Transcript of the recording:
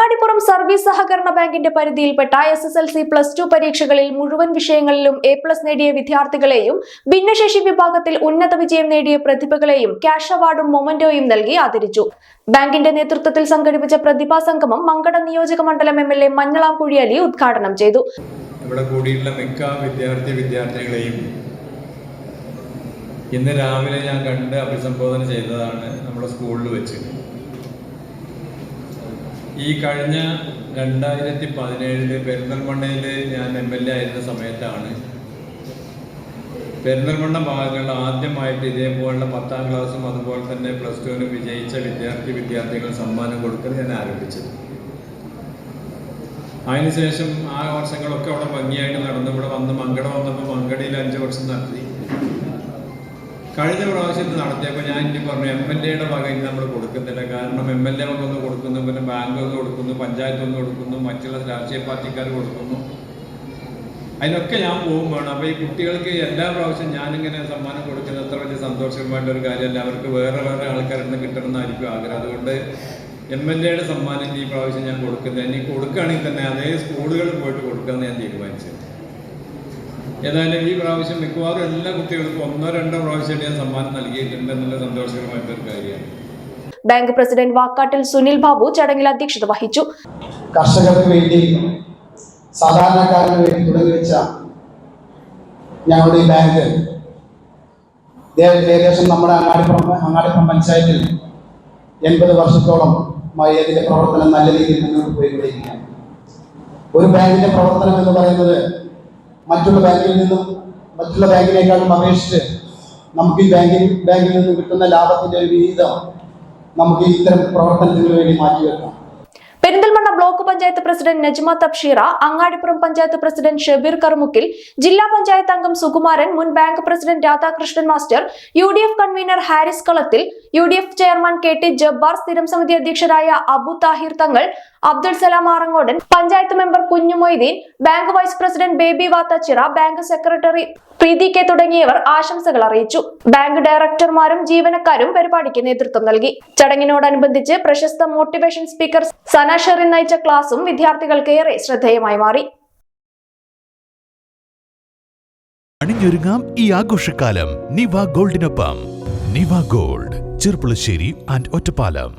Angadipuram service സഹകരണ ബാങ്കിന്റെ പരിധിയിൽപ്പെട്ട SSLC +2 പരീക്ഷകളിൽ മുഴുവൻ വിഷയങ്ങളിലും A+ നേടിയ വിദ്യാർത്ഥികളെയും ഭിന്നശേഷി വിഭാഗത്തിൽ ഉന്നത വിജയം നേടിയ പ്രതിഭകളെയും ക്യാഷ് അവാർഡും മൊമന്റോയും നൽകി ആദരിച്ചു. ബാങ്കിന്റെ നേതൃത്വത്തിൽ സംഘടിപ്പിച്ച പ്രതിഭാ സംഗമം മങ്കട നിയോജക മണ്ഡലം MLA മഞ്ഞളാംകുഴി അലി ഉദ്ഘാടനം ചെയ്തു. ഇവിടെ കൂടിയുള്ള മിക്ക വിദ്യാർത്ഥികളെയും ഇന്ന് രാവിലെ ഞാൻ കണ്ട് അഭിസംബോധന ചെയ്തതാണ് നമ്മുടെ സ്കൂളിൽ വെച്ച്. ഈ കഴിഞ്ഞ 2017 പെരിന്തൽമണ്ണയിൽ ഞാൻ MLA ആയിരുന്ന സമയത്താണ് പെരിന്തൽമണ്ണ ഭാഗങ്ങളിൽ ആദ്യമായിട്ട് ഇതേപോലുള്ള 10ാം ക്ലാസ്സും അതുപോലെ തന്നെ +2 വിജയിച്ച വിദ്യാർത്ഥികൾ സമ്മാനം കൊടുക്കൽ ഞാൻ ആരംഭിച്ചത്. അതിനുശേഷം ആ വർഷങ്ങളൊക്കെ അവിടെ ഭംഗിയായിട്ട് നടന്നു. ഇവിടെ മങ്കട വന്നപ്പോൾ മങ്കടയിൽ 5 വർഷം നടത്തി. കഴിഞ്ഞ പ്രാവശ്യത്തിൽ നടത്തിയപ്പോൾ ഞാൻ ഇനി പറഞ്ഞു MLAയുടെ വക ഇനി നമ്മൾ കൊടുക്കുന്നില്ല. കാരണം MLA ഒന്ന് കൊടുക്കുന്നു, പിന്നെ ബാങ്ക് ഒന്ന് കൊടുക്കുന്നു, പഞ്ചായത്ത് ഒന്ന് കൊടുക്കുന്നു, മറ്റുള്ള രാഷ്ട്രീയ പാർട്ടിക്കാർ കൊടുക്കുന്നു. അതിനൊക്കെ ഞാൻ പോകും വേണം. അപ്പോൾ ഈ കുട്ടികൾക്ക് എല്ലാ പ്രാവശ്യം ഞാനിങ്ങനെ സമ്മാനം കൊടുക്കുന്നത് അത്ര വലിയ സന്തോഷമായിട്ടൊരു കാര്യമല്ല. അവർക്ക് വേറെ ആൾക്കാരിൽ നിന്ന് കിട്ടണമെന്നായിരിക്കും ആഗ്രഹം. അതുകൊണ്ട് MLAയുടെ സമ്മാനം ഈ പ്രാവശ്യം ഞാൻ കൊടുക്കുന്നത്. ഇനി കൊടുക്കുകയാണെങ്കിൽ തന്നെ അതേ സ്കൂളുകളിൽ പോയിട്ട് കൊടുക്കാമെന്ന് ഞാൻ തീരുമാനിച്ചത്. ഏതായാലും ഈ പ്രാവശ്യം മിക്കവാറും എല്ലാ കുട്ടികൾക്കും 1-2 പ്രാവശ്യം ഞാൻ സമ്മാനം നൽകിയിട്ടുണ്ട് എന്നുള്ള സന്തോഷകരമായിട്ടൊരു കാര്യമാണ്. ബാങ്ക് പ്രസിഡന്റ് വാക്കാട്ടിൽ സുനിൽ ബാബു ചടങ്ങിൽ അധ്യക്ഷത വഹിച്ചു. കർഷകർക്ക് വേണ്ടി സാധാരണക്കാരന് വേണ്ടി തുടങ്ങി വെച്ച ഞങ്ങളുടെ ഈ ബാങ്ക് ഏകദേശം നമ്മുടെ അങ്ങാടിപ്പുറം പഞ്ചായത്തിൽ 80 വർഷത്തോളമായി അതിന്റെ പ്രവർത്തനം നല്ല രീതിയിൽ മുന്നോട്ട് പോയിക്കൊണ്ടിരിക്കുകയാണ്. ഒരു ബാങ്കിന്റെ പ്രവർത്തനം എന്ന് പറയുന്നത് മറ്റുള്ള ബാങ്കിനേക്കാളും അപേക്ഷിച്ച് നമുക്ക് ഈ ബാങ്കിൽ നിന്ന് കിട്ടുന്ന ലാഭത്തിന്റെ ഒരു വിഹിതം നമുക്ക് ഇത്തരം പ്രവർത്തനത്തിന് വേണ്ടി മാറ്റിവെക്കാം. Perinthalmanna block panchayat president Najma Thabsheera, Angadippuram panchayat president Shabeer Karmukkil, ജില്ലാ പഞ്ചായത്ത് അംഗം സുകുമാരൻ, മുൻ bank president Radhakrishnan master, UDF convener Haris Kalathil, UDF chairman KT Jabbar, സ്ഥിരം സമിതി അധ്യക്ഷരായ Abu Thahir Thangal, Abdul Salam Arangodan, panchayat member Kunju Moideen, bank vice president Baby Vathachira, bank secretary Preethi K തുടങ്ങിയവർ ആശംസകൾ അറിയിച്ചു. ബാങ്ക് ഡയറക്ടർമാരും ജീവനക്കാരും പരിപാടിക്ക് നേതൃത്വം നൽകി. ചടങ്ങിനോടനുബന്ധിച്ച് പ്രശസ്ത മോട്ടിവേഷൻ സ്പീക്കർ സന ഷെറിൻ നയിച്ച ക്ലാസും വിദ്യാർത്ഥികൾക്ക് ഏറെ ശ്രദ്ധേയമായി മാറി. അണിഞ്ഞൊരുങ്ങാം ഈ ആഘോഷക്കാലം നിവ ഗോൾഡിനൊപ്പം. നിവ ഗോൾഡ്, ചെറുപ്പുളശ്ശേരി ആൻഡ് ഒറ്റപ്പാലം.